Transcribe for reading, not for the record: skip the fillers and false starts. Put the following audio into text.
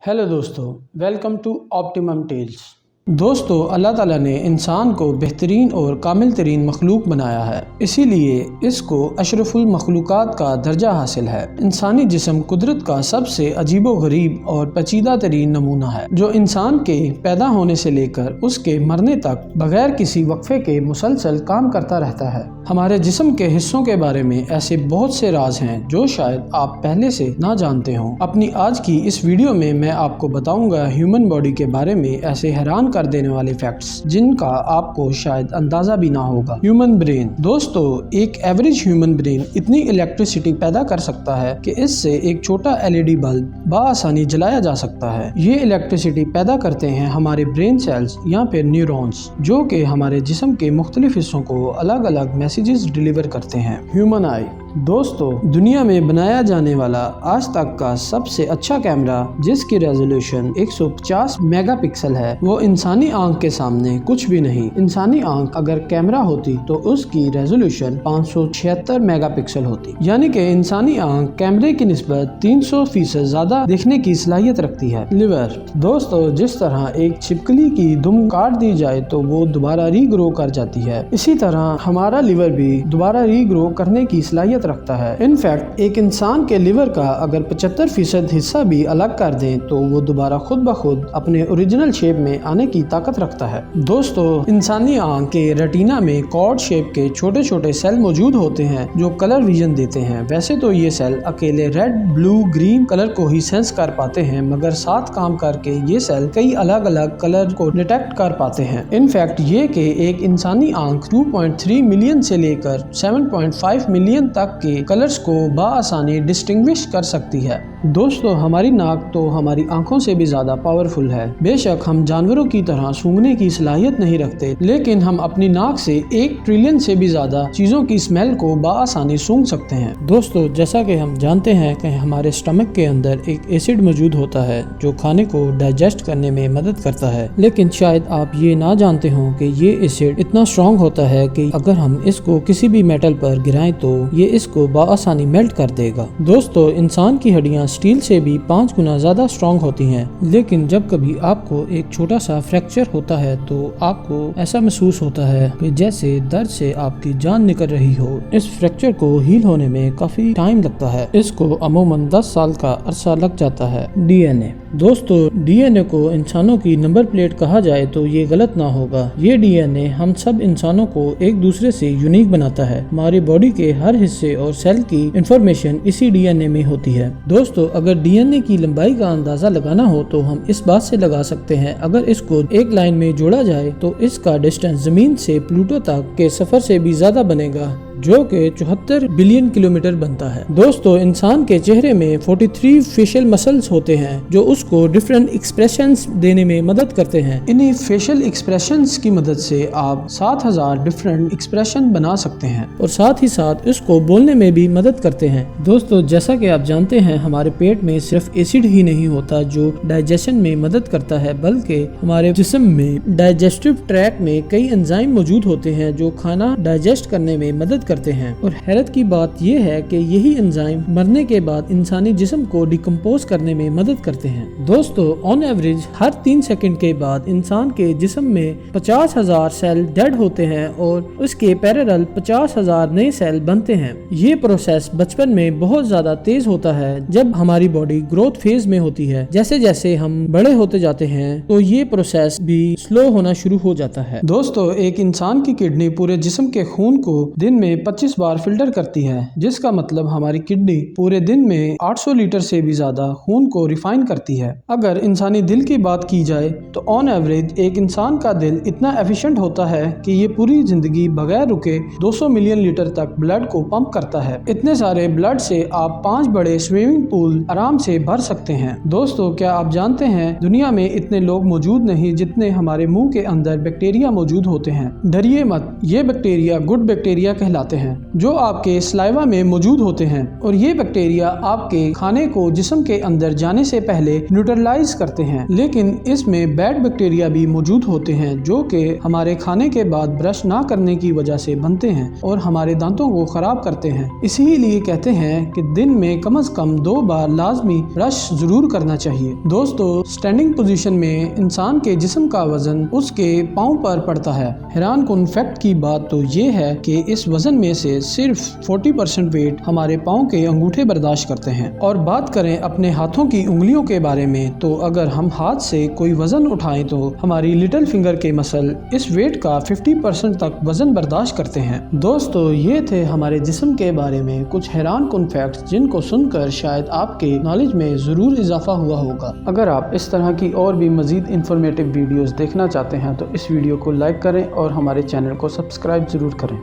Hello दोस्तों, welcome to optimum tales. दोस्तों, अल्लाह ताला ने इंसान को बेहतरीन और कामिल तरीन मखलूक बनाया है, इसीलिए इसको अशरफुल मखलूकात का दर्जा हासिल है। इंसानी जिस्म कुदरत का सबसे अजीबो गरीब और पेचीदा तरीन नमूना है, जो इंसान के पैदा होने से लेकर उसके मरने तक बगैर किसी वक्फे के मुसलसल काम करता रहता है। हमारे जिस्म के हिस्सों के बारे में ऐसे बहुत से राज हैं जो शायद आप पहले से ना जानते हों। अपनी आज की इस वीडियो में मैं आपको बताऊंगा ह्यूमन बॉडी के बारे में ऐसे हैरान कर देने वाले फैक्ट्स जिनका आपको शायद अंदाजा भी ना होगा। Human brain. दोस्तों, एक एवरेज ह्यूमन ब्रेन इतनी इलेक्ट्रिसिटी पैदा कर सकता है कि इससे एक छोटा LED बल्ब बआसानी जलाया जा सकता है। ये इलेक्ट्रिसिटी पैदा करते हैं हमारे ब्रेन सेल्स या फिर न्यूरॉन्स, जो कि हमारे जिस्म के मुख्तलिफ हिस्सों को अलग अलग मैसेजेस डिलीवर करते हैं। ह्यूमन आई। दोस्तों, दुनिया में बनाया जाने वाला आज तक का सबसे अच्छा कैमरा, जिसकी रेजोल्यूशन 150 मेगापिक्सल है, वो इंसानी आंख के सामने कुछ भी नहीं। इंसानी आंख अगर कैमरा होती तो उसकी रेजोल्यूशन 576 मेगापिक्सल होती, यानी कि इंसानी आंख कैमरे की निस्बत 300% ज्यादा देखने की सलाहियत रखती है। लिवर। दोस्तों, जिस तरह एक छिपकली की दुम काट दी जाए तो वो दोबारा रीग्रो कर जाती है, इसी तरह हमारा लिवर भी दोबारा रीग्रो करने की सलाहियत रखता है। इनफैक्ट एक इंसान के लिवर का अगर 75% हिस्सा भी अलग कर दें तो वो दोबारा खुद ब खुद अपने ओरिजिनल शेप में आने की ताकत रखता है। दोस्तों, इंसानी आंख के रेटिना में कॉर्ड शेप के छोटे छोटे सेल मौजूद होते हैं जो कलर विजन देते हैं। वैसे तो ये सेल अकेले रेड, ब्लू, ग्रीन कलर को ही सेंस कर पाते हैं, मगर साथ काम करके ये सेल कई अलग अलग कलर को डिटेक्ट कर पाते हैं। इनफैक्ट ये कि एक इंसानी आंख 2.3 मिलियन से लेकर 7.5 मिलियन तक के कलर्स को बआसानी डिस्टिंग्विश कर सकती है। दोस्तों, हमारी नाक तो हमारी आंखों से भी ज्यादा पावरफुल है। बेशक हम जानवरों की तरह सूंघने की सलाहियत नहीं रखते, लेकिन हम अपनी नाक से 1 ट्रिलियन से भी ज्यादा चीजों की स्मेल को बआसानी सूंघ सकते हैं। दोस्तों, जैसा कि हम जानते हैं कि हमारे स्टमक के अंदर एक एसिड मौजूद होता है जो खाने को डाइजेस्ट करने में मदद करता है, लेकिन शायद आप ये ना जानते हो कि ये एसिड इतना स्ट्रॉन्ग होता है कि अगर हम इसको किसी भी मेटल पर गिराएं तो ये इसको बआसानी मेल्ट कर देगा। दोस्तों, इंसान की हड्डियां स्टील से भी 5 गुना ज्यादा स्ट्रॉन्ग होती हैं, लेकिन जब कभी आपको एक छोटा सा फ्रैक्चर होता है तो आपको ऐसा महसूस होता है कि जैसे दर्द से आपकी जान निकल रही हो। इस फ्रैक्चर को हील होने में काफी टाइम लगता है। इसको अमूमन 10 साल का अरसा लग जाता है। DNA। दोस्तों, DNA को इंसानों की नंबर प्लेट कहा जाए तो ये गलत ना होगा। ये DNA हम सब इंसानों को एक दूसरे से यूनिक बनाता है। हमारी बॉडी के हर हिस्से और सेल की इंफॉर्मेशन इसी DNA में होती है। दोस्तों, अगर DNA की लंबाई का अंदाजा लगाना हो तो हम इस बात से लगा सकते हैं, अगर इसको एक लाइन में जोड़ा जाए तो इसका डिस्टेंस जमीन से प्लूटो तक के सफर से भी ज्यादा बनेगा, जो कि 74 बिलियन किलोमीटर बनता है। दोस्तों, इंसान के चेहरे में 43 फेशियल मसल्स होते हैं जो उसको डिफरेंट एक्सप्रेशंस देने में मदद करते हैं। इन्हीं फेशियल एक्सप्रेशंस की मदद से आप 7000 डिफरेंट एक्सप्रेशन बना सकते हैं और साथ ही साथ इसको बोलने में भी मदद करते हैं। दोस्तों, जैसा कि आप जानते हैं, हमारे पेट में सिर्फ एसिड ही नहीं होता जो डाइजेशन में मदद करता है, बल्कि हमारे जिस्म में डाइजेस्टिव ट्रैक्ट में कई एंजाइम मौजूद होते हैं जो खाना डाइजेस्ट करने में मदद करते हैं। और हैरत की बात यह है कि यही एंजाइम मरने के बाद इंसानी जिस्म को डिकम्पोज करने में मदद करते हैं। दोस्तों, ऑन एवरेज हर 3 सेकंड के बाद इंसान के जिस्म में 50,000 सेल डेड होते हैं और उसके पैरेलल 50,000 नए सेल बनते हैं। ये प्रोसेस बचपन में बहुत ज्यादा तेज होता है जब हमारी बॉडी ग्रोथ फेज में होती है। जैसे जैसे हम बड़े होते जाते हैं तो ये प्रोसेस भी स्लो होना शुरू हो जाता है। दोस्तों, एक इंसान की किडनी पूरे जिस्म के खून को दिन में 25 बार फिल्टर करती है, जिसका मतलब हमारी किडनी पूरे दिन में 800 लीटर से भी ज्यादा खून को रिफाइन करती है। अगर इंसानी दिल की बात की जाए तो ऑन एवरेज एक इंसान का दिल इतना एफिशिएंट होता है कि ये पूरी जिंदगी बगैर रुके 200 मिलियन लीटर तक ब्लड को पंप करता है। इतने सारे ब्लड से आप 5 बड़े स्विमिंग पूल आराम से भर सकते हैं। दोस्तों, क्या आप जानते हैं दुनिया में इतने लोग मौजूद नहीं जितने हमारे मुंह के अंदर बैक्टीरिया मौजूद होते हैं। डरिए मत, ये बैक्टीरिया गुड बैक्टीरिया कहलाते कहलाते हैं, जो आपके सलाइवा में मौजूद होते हैं, और ये बैक्टीरिया आपके खाने को जिस्म के अंदर जाने से पहले न्यूट्रलाइज करते हैं। लेकिन इसमें बैड बैक्टीरिया भी मौजूद होते हैं जो कि हमारे खाने के बाद ब्रश ना करने की वजह से बनते हैं और हमारे दांतों को खराब करते हैं। इसीलिए कहते हैं कि दिन में कम से कम 2 बार लाजमी ब्रश जरूर करना चाहिए। दोस्तों, स्टैंडिंग पोजीशन में इंसान के जिस्म का वजन उसके पाँव पर पड़ता है। हैरान कुन फैक्ट की बात तो ये है कि इस वजन में से सिर्फ 40% वेट हमारे पाँव के अंगूठे बर्दाश्त करते हैं। और बात करें अपने हाथों की उंगलियों के बारे में, तो अगर हम हाथ से कोई वजन उठाएं तो हमारी लिटिल फिंगर के मसल इस वेट का 50% तक वजन बर्दाश्त करते हैं। दोस्तों, ये थे हमारे जिस्म के बारे में कुछ हैरान कुन फैक्ट्स जिनको सुनकर शायद आपके नॉलेज में ज़रूर इजाफा हुआ होगा। अगर आप इस तरह की और भी मज़ीद इंफॉर्मेटिव वीडियोस देखना चाहते हैं तो इस वीडियो को लाइक करें और हमारे चैनल को सब्सक्राइब ज़रूर करें।